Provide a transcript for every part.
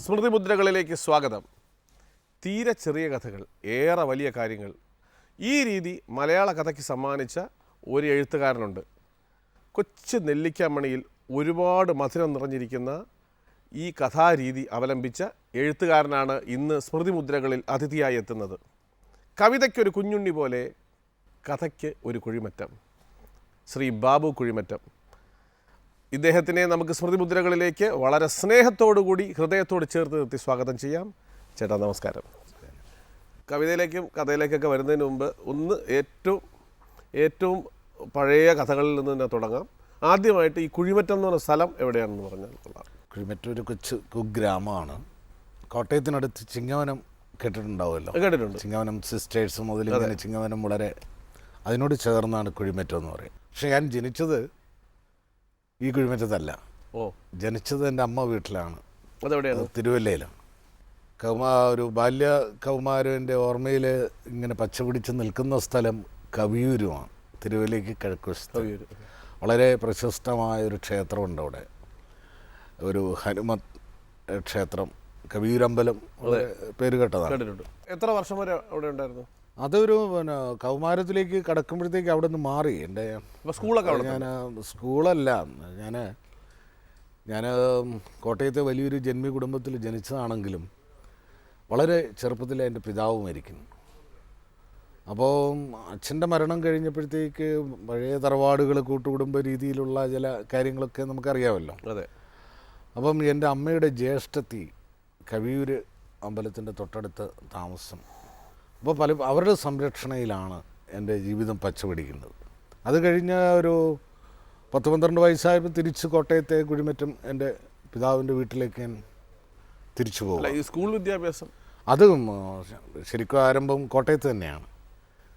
സ്മൃതിമുദ്രകളിലേക്ക് സ്വാഗതം. തീരെ ചെറിയ കഥകൾ, ഏറെ വലിയ കാര്യങ്ങൾ. ഈ രീതി മലയാള കഥയ്ക്ക് സമ്മാനിച്ച ഒരു എഴുത്തുകാരനുണ്ട്. കൊച്ചു നെല്ലിക്കാമണിയിൽ ഒരുപാട് മധുരം നിറഞ്ഞിരിക്കുന്ന ഈ കഥാരീതി അവലംബിച്ച എഴുത്തുകാരനാണ് ഇന്ന് സ്മൃതിമുദ്രകളിൽ അതിഥിയായി എത്തുന്നത്. കവിതയ്ക്കൊരു കുഞ്ഞുണ്ണി പോലെ കഥയ്ക്ക് ഒരു കുഴിമറ്റം. ശ്രീ ബാബു കുഴിമറ്റം. ഇദ്ദേഹത്തിനെ നമുക്ക് സ്മൃതിമുദ്രകളിലേക്ക് വളരെ സ്നേഹത്തോടുകൂടി ഹൃദയത്തോട് ചേർത്ത് നിർത്തി സ്വാഗതം ചെയ്യാം. ചേട്ടാ നമസ്കാരം. കവിതയിലേക്കും കഥയിലേക്കൊക്കെ വരുന്നതിന് മുമ്പ് ഒന്ന് ഏറ്റവും പഴയ കഥകളിൽ നിന്ന് തന്നെ തുടങ്ങാം. ആദ്യമായിട്ട് ഈ കുഴിമറ്റം എന്ന് പറഞ്ഞ സ്ഥലം എവിടെയാണെന്ന് പറഞ്ഞാൽ കൊള്ളാം. കുഴിമറ്റം ഒരു കൊച്ചു കുഗ്രാമമാണ്. കോട്ടയത്തിനടുത്ത് ചിങ്ങവനം കേട്ടിട്ടുണ്ടാവുമല്ലോ. കേട്ടിട്ടുണ്ട്. ചിങ്ങവനം സിസ്റ്റേഴ്സ് മുതൽ ഇങ്ങനെ ചിങ്ങവനം വളരെ അതിനോട് ചേർന്നാണ് കുഴിമറ്റം എന്ന് പറയും. പക്ഷെ ഞാൻ ജനിച്ചത് ഈ കുഴിമറ്റത്തല്ല. ജനിച്ചത് എൻ്റെ അമ്മ വീട്ടിലാണ്. അതെവിടെയാണ്? തിരുവല്ലയിലാണ്. ഒരു ബാല്യ കൗമാരൻ്റെ ഓർമ്മയിൽ ഇങ്ങനെ പച്ച പിടിച്ച് നിൽക്കുന്ന സ്ഥലം കവിയൂരുമാണ്. തിരുവല്ലയ്ക്ക് കിഴക്കുവശത്ത് വളരെ പ്രശസ്തമായൊരു ക്ഷേത്രമുണ്ട് അവിടെ. ഒരു ഹനുമത് ക്ഷേത്രം, കവിയൂരമ്പലം, പേര് കേട്ടതാണ്. എത്ര വർഷം വരെ അവിടെ ഉണ്ടായിരുന്നു? അതൊരു കൗമാരത്തിലേക്ക് കടക്കുമ്പോഴത്തേക്ക് അവിടെ നിന്ന് മാറി. എൻ്റെ സ്കൂളൊക്കെ സ്കൂളല്ല, ഞാൻ കോട്ടയത്തെ വലിയൊരു ജന്മി കുടുംബത്തിൽ ജനിച്ചതാണെങ്കിലും വളരെ ചെറുപ്പത്തിൽ എൻ്റെ പിതാവ് മരിക്കുന്നു. അപ്പോൾ അച്ഛൻ്റെ മരണം കഴിഞ്ഞപ്പോഴത്തേക്ക് പഴയ തറവാടുകൾ, കൂട്ടുകുടുംബ രീതിയിലുള്ള ചില കാര്യങ്ങളൊക്കെ നമുക്കറിയാമല്ലോ. അതെ. അപ്പം എൻ്റെ അമ്മയുടെ ജ്യേഷ്ഠത്തി കവിയൂര് അമ്പലത്തിൻ്റെ തൊട്ടടുത്ത് താമസം. അപ്പോൾ അവരുടെ സംരക്ഷണയിലാണ് എൻ്റെ ജീവിതം പച്ചപിടിക്കുന്നത്. അത് കഴിഞ്ഞ് ഒരു 10-12 വയസ്സായപ്പോൾ തിരിച്ച് കോട്ടയത്തെ കുഴിമറ്റം എൻ്റെ പിതാവിൻ്റെ വീട്ടിലേക്ക് ഞാൻ തിരിച്ചു പോകും. ഈ സ്കൂൾ വിദ്യാഭ്യാസം അതും ശരിക്കും ആരംഭം കോട്ടയത്ത് തന്നെയാണ്.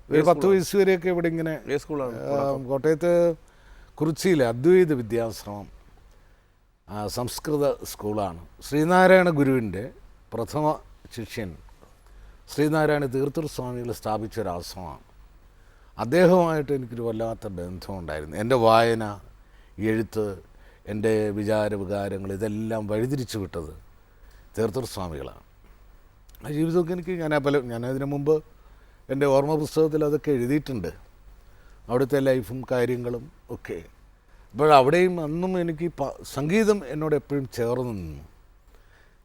ഒരു 10 വയസ്സ് വരെയൊക്കെ ഇവിടെ ഇങ്ങനെ കോട്ടയത്ത് കുറിച്ചിയിലെ അദ്വൈത വിദ്യാശ്രമം സംസ്കൃത സ്കൂളാണ്. ശ്രീനാരായണ ഗുരുവിൻ്റെ പ്രഥമ ശിഷ്യൻ ശ്രീനാരായണ തീർത്ഥർ സ്വാമികൾ സ്ഥാപിച്ചൊരാശ്രമമാണ്. അദ്ദേഹവുമായിട്ട് എനിക്കൊരു വല്ലാത്ത ബന്ധമുണ്ടായിരുന്നു. എൻ്റെ വായന, എഴുത്ത്, എൻ്റെ വികാരങ്ങൾ ഇതെല്ലാം വഴിതിരിച്ചു വിട്ടത് തീർത്ഥർ സ്വാമികളാണ്. ആ ജീവിതമൊക്കെ ഞാനതിനു മുമ്പ് എൻ്റെ ഓർമ്മ പുസ്തകത്തിൽ അതൊക്കെ എഴുതിയിട്ടുണ്ട്, അവിടുത്തെ ലൈഫും കാര്യങ്ങളും ഒക്കെ. അപ്പോൾ അവിടെയും അന്നും എനിക്ക് സംഗീതം എന്നോട് എപ്പോഴും ചേർന്ന് നിന്നു.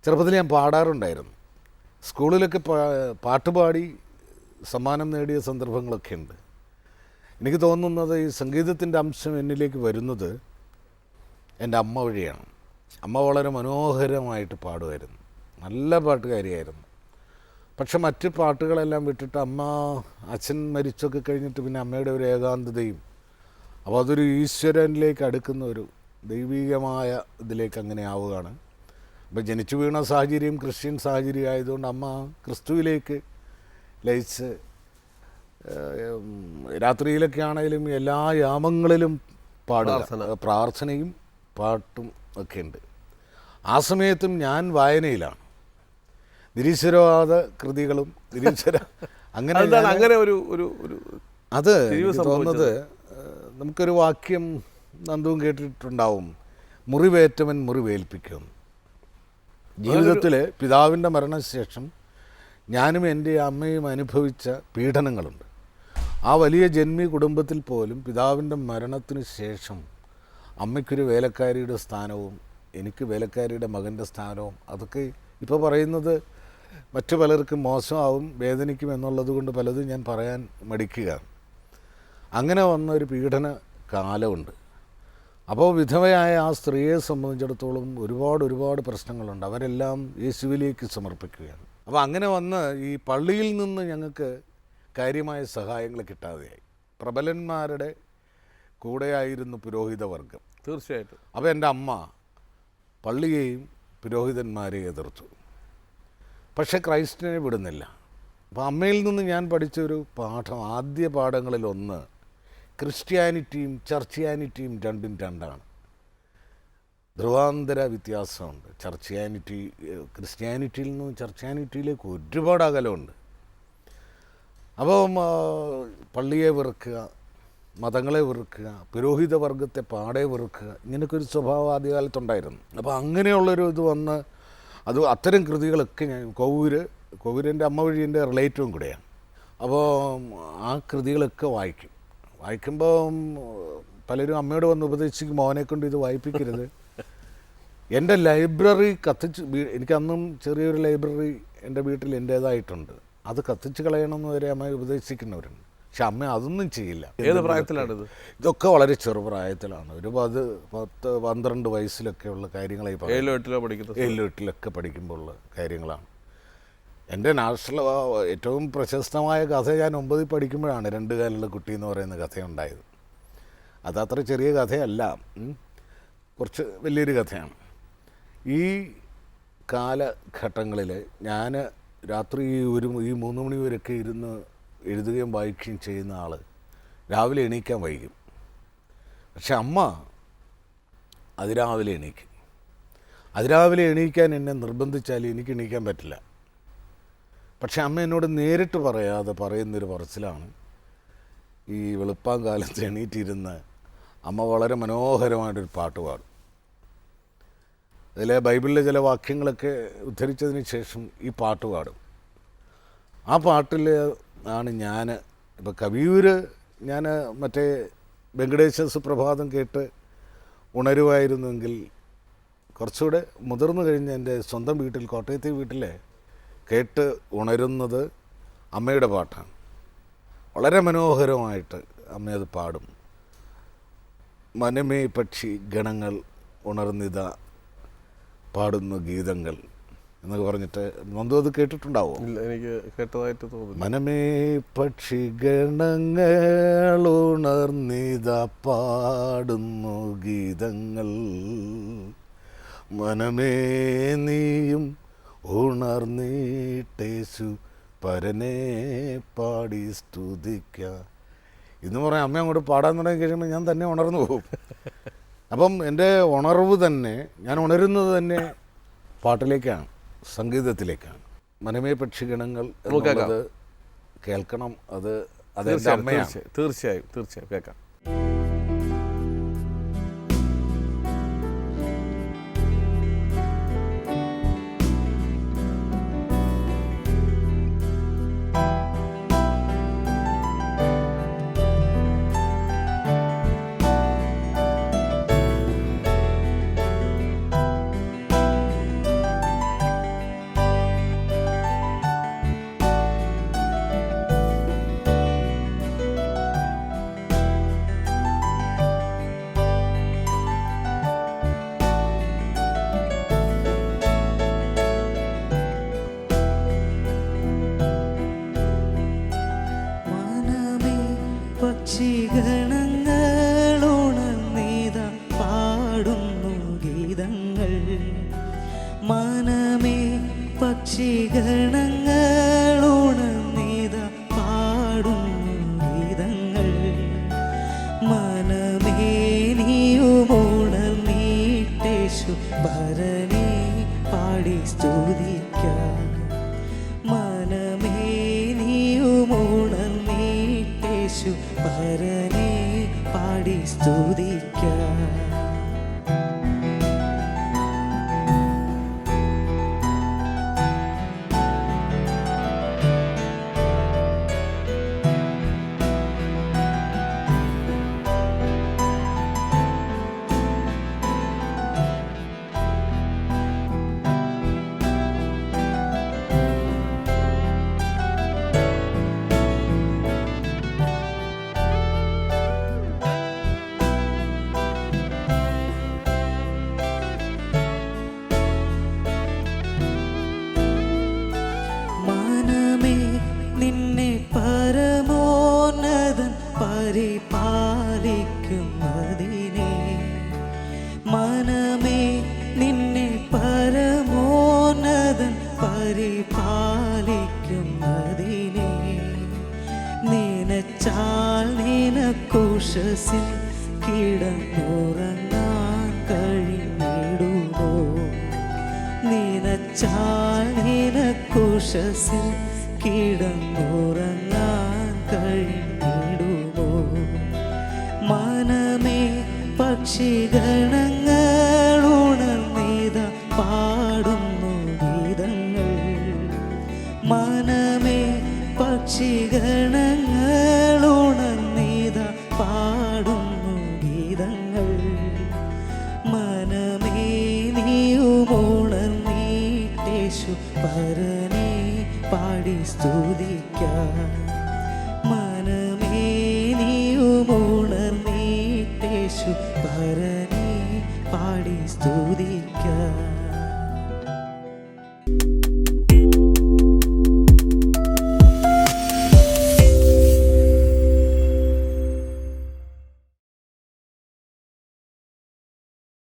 ചെറുപ്പത്തിൽ ഞാൻ പാടാറുണ്ടായിരുന്നു. സ്കൂളിലൊക്കെ പാട്ടുപാടി സമ്മാനം നേടിയ സന്ദർഭങ്ങളൊക്കെ ഉണ്ട്. എനിക്ക് തോന്നുന്നത് ഈ സംഗീതത്തിൻ്റെ അംശം എന്നിലേക്ക് വരുന്നത് എൻ്റെ അമ്മ വഴിയാണ്. അമ്മ വളരെ മനോഹരമായിട്ട് പാടുമായിരുന്നു, നല്ല പാട്ടുകാരിയായിരുന്നു. പക്ഷെ മറ്റ് പാട്ടുകളെല്ലാം വിട്ടിട്ട് അച്ഛൻ മരിച്ചൊക്കെ കഴിഞ്ഞിട്ട് പിന്നെ അമ്മയുടെ ഒരു ഏകാന്തതയും, അപ്പോൾ അതൊരു ഈശ്വരനിലേക്ക് അടുക്കുന്ന ഒരു ദൈവികമായ ഇതിലേക്ക് അങ്ങനെ ആവുകയാണ്. അപ്പോൾ ജനിച്ചു വീണ സാഹചര്യം ക്രിസ്ത്യൻ സാഹചര്യം ആയതുകൊണ്ട് അമ്മ ക്രിസ്തുവിലേക്ക് ലയിച്ച് രാത്രിയിലൊക്കെ ആണെങ്കിലും എല്ലാ യാമങ്ങളിലും പ്രാർത്ഥനയും പാട്ടും ഒക്കെ ഉണ്ട്. ആ സമയത്തും ഞാൻ വായനയിലാണ്. നിരീശ്വരവാദ കൃതികളും അങ്ങനെ ഒരു അത് തോന്നുന്നത് നമുക്കൊരു വാക്യം നന്ദുവും കേട്ടിട്ടുണ്ടാവും, മുറിവേറ്റവൻ മുറിവേൽപ്പിക്കും. ജീവിതത്തിൽ പിതാവിൻ്റെ മരണശേഷം ഞാനും എൻ്റെ അമ്മയും അനുഭവിച്ച പീഡനങ്ങളുണ്ട്. ആ വലിയ ജന്മി കുടുംബത്തിൽ പോലും പിതാവിൻ്റെ മരണത്തിന് ശേഷം അമ്മയ്ക്കൊരു വേലക്കാരിയുടെ സ്ഥാനവും എനിക്ക് വേലക്കാരിയുടെ മകൻ്റെ സ്ഥാനവും, അതൊക്കെ ഇപ്പോൾ പറയുന്നത് മറ്റു പലർക്കും മോശമാവും, വേദനിക്കും എന്നുള്ളത് കൊണ്ട് പലതും ഞാൻ പറയാൻ മടിക്കുകയാണ്. അങ്ങനെ വന്നൊരു പീഡന കാലമുണ്ട്. അപ്പോൾ വിധവയായ ആ സ്ത്രീയെ സംബന്ധിച്ചിടത്തോളം ഒരുപാട് പ്രശ്നങ്ങളുണ്ട്. അവരെല്ലാം യേശുവിലേക്ക് സമർപ്പിക്കുകയാണ്. അപ്പോൾ അങ്ങനെ വന്ന് ഈ പള്ളിയിൽ നിന്ന് ഞങ്ങൾക്ക് കാര്യമായ സഹായങ്ങൾ കിട്ടാതെയായി. പ്രബലന്മാരുടെ കൂടെയായിരുന്നു പുരോഹിതവർഗം. തീർച്ചയായിട്ടും. അപ്പോൾ എൻ്റെ അമ്മ പള്ളിയെയും പുരോഹിതന്മാരെയും എതിർത്തു. പക്ഷേ ക്രൈസ്റ്റിനെ വിടുന്നില്ല. അപ്പോൾ അമ്മയിൽ നിന്ന് ഞാൻ പഠിച്ചൊരു പാഠം, ആദ്യ പാഠങ്ങളിലൊന്ന്, ക്രിസ്ത്യാനിറ്റിയും ചർച്ചിയാനിറ്റിയും രണ്ടും രണ്ടാണ്. ധ്രുവാന്തര വ്യത്യാസമുണ്ട്. ക്രിസ്ത്യാനിറ്റിയിൽ നിന്നും ചർച്ചിയാനിറ്റിയിലേക്ക് ഒരുപാട് അകലമുണ്ട്. അപ്പം പള്ളിയെ വെറുക്കുക, മതങ്ങളെ വെറുക്കുക, പുരോഹിത വർഗത്തെ പാടെ വെറുക്കുക, ഇങ്ങനെയൊക്കെ ഒരു സ്വഭാവം ആദ്യകാലത്തുണ്ടായിരുന്നു. അപ്പോൾ അങ്ങനെയുള്ളൊരു ഇത് വന്ന് അത് അത്തരം കൃതികളൊക്കെ ഞാൻ കോവൂരിൻ്റെ അമ്മ വഴി എൻ്റെ റിലേറ്റീവും കൂടെയാണ്. അപ്പോൾ ആ കൃതികളൊക്കെ വായിക്കുമ്പോൾ പലരും അമ്മയോട് വന്ന് ഉപദേശിക്കും, മോനെ കൊണ്ട് ഇത് വായിപ്പിക്കരുത്. എൻ്റെ ലൈബ്രറി എനിക്കന്നും ചെറിയൊരു ലൈബ്രറി എൻ്റെ വീട്ടിൽ എൻ്റേതായിട്ടുണ്ട്. അത് കത്തിച്ച് കളയണമെന്ന് വരെ അമ്മ ഉപദേശിക്കുന്നവരുണ്ട്. പക്ഷെ അമ്മ അതൊന്നും ചെയ്യില്ല. ഏത് പ്രായത്തിലാണിത്? ഇതൊക്കെ വളരെ ചെറുപ്രായത്തിലാണ്. ഒരു 10-12 വയസ്സിലൊക്കെയുള്ള കാര്യങ്ങളായി 7-8 പഠിക്കുമ്പോൾ ഉള്ള കാര്യങ്ങളാണ്. എൻ്റെ ഏറ്റവും പ്രശസ്തമായ കഥ ഞാൻ 9ൽ പഠിക്കുമ്പോഴാണ് 2 കാലുള്ള കുട്ടി എന്ന് പറയുന്ന കഥയുണ്ടായത്. അതത്ര ചെറിയ കഥയല്ല, കുറച്ച് വലിയൊരു കഥയാണ്. ഈ കാലഘട്ടങ്ങളിൽ ഞാൻ രാത്രി ഈ 3 മണി വരെയൊക്കെ ഇരുന്ന് എഴുതുകയും വായിക്കുകയും ചെയ്യുന്ന ആൾ രാവിലെ എണീക്കാൻ വൈകും. പക്ഷെ അമ്മ അതിരാവിലെ എണീക്കും. അതിരാവിലെ എണീക്കാൻ എന്നെ നിർബന്ധിച്ചാൽ എനിക്ക് എണീക്കാൻ പറ്റില്ല. പക്ഷെ അമ്മ എന്നോട് നേരിട്ട് പറയാതെ പറയുന്നൊരു പറച്ചിലാണ്, ഈ വെളുപ്പാങ്കാലത്ത് എണീറ്റിരുന്ന് അമ്മ വളരെ മനോഹരമായിട്ടൊരു പാട്ട് പാടും. അതിലെ ബൈബിളിലെ ചില വാക്യങ്ങളൊക്കെ ഉദ്ധരിച്ചതിന് ശേഷം ഈ പാട്ട് പാടും. ആ പാട്ടിൽ ആണ് ഇപ്പോൾ കവിയൂർ ഞാൻ മറ്റേ വെങ്കടേശ സുപ്രഭാതം കേട്ട് ഉണരുമായിരുന്നെങ്കിൽ കുറച്ചുകൂടെ മുതിർന്നു കഴിഞ്ഞ് എൻ്റെ സ്വന്തം വീട്ടിൽ, കോട്ടയത്തെ വീട്ടിൽ കേട്ട് ഉണരുന്നത് അമ്മയുടെ പാട്ടാണ്. വളരെ മനോഹരമായിട്ട് അമ്മയത് പാടും. മനമേ പക്ഷി ഗണങ്ങൾ ഉണർന്നിത പാടുന്നു ഗീതങ്ങൾ എന്നൊക്കെ പറഞ്ഞിട്ട് നന്ദു അത് കേട്ടിട്ടുണ്ടാവോ? എനിക്ക് കേട്ടതായിട്ട് തോന്നുന്നു. മനമേ പക്ഷി ഗണങ്ങൾ ഉണർന്നിത പാടുന്നു ഗീതങ്ങൾ, മനമേ നീയും ഉണർന്നീട്ടേശു പരനെ പാടി സ്തുതിക്ക എന്ന് പറയാം. അമ്മ അങ്ങോട്ട് പാടാൻ തുടങ്ങി കഴിയുമ്പോൾ ഞാൻ തന്നെ ഉണർന്നു പോകും. അപ്പം എൻ്റെ ഉണർവ് തന്നെ, ഞാൻ ഉണരുന്നത് തന്നെ പാട്ടിലേക്കാണ്, സംഗീതത്തിലേക്കാണ്. മനമേ പക്ഷിഗണങ്ങൾ എന്നുള്ളത് കേൾക്കണം. അതെൻ്റെ അമ്മയാണ്. തീർച്ചയായും കേൾക്കാം. പക്ഷിഗണങ്ങളുണർന്നിത പാടുന്നു ഗീതങ്ങൾ, മനമേ പക്ഷിഗണങ്ങളുണർന്നിത പാടുന്നു ഗീതങ്ങൾ, മനമേ നീയുമുണർന്നീട്ടേശു ഭരനെ പാടി സ്തുതിക്കാം, മനമേ നീയുമുണർന്നീട്ടേശു ഭരനെ പാടി സ്തുതിക്കാം. പരിപാലിക്കുന്നതിനെ, മനമേ നിന്നെ പരമോന്നതൻ പരിപാലിക്കുന്നതിനെ, നിനച്ചാൽ നിനക്കുശസിൽ കിടന്നുറങ്ങാൻ കഴിഞ്ഞിടുമോ, നിനച്ചാൽ നിനക്കുശസിൽ കിടന്നുറങ്ങാൻ കഴിഞ്ഞിടുമോ, മനമേ പക്ഷിഗണങ്ങളുണർന്നിത പാടുന്നു മനമേ പക്ഷിഗണങ്ങൾ ഉണർന്നിത പാടുന്നു ഗീതങ്ങൾ. മനമേ നീയുമുണർന്നീട്ടേശു പരനെ പാടി സ്തുതിക്കാം. മനമേ നീയുമുണർന്നീട്ടേശു പരനെ പാടി സ്തുതി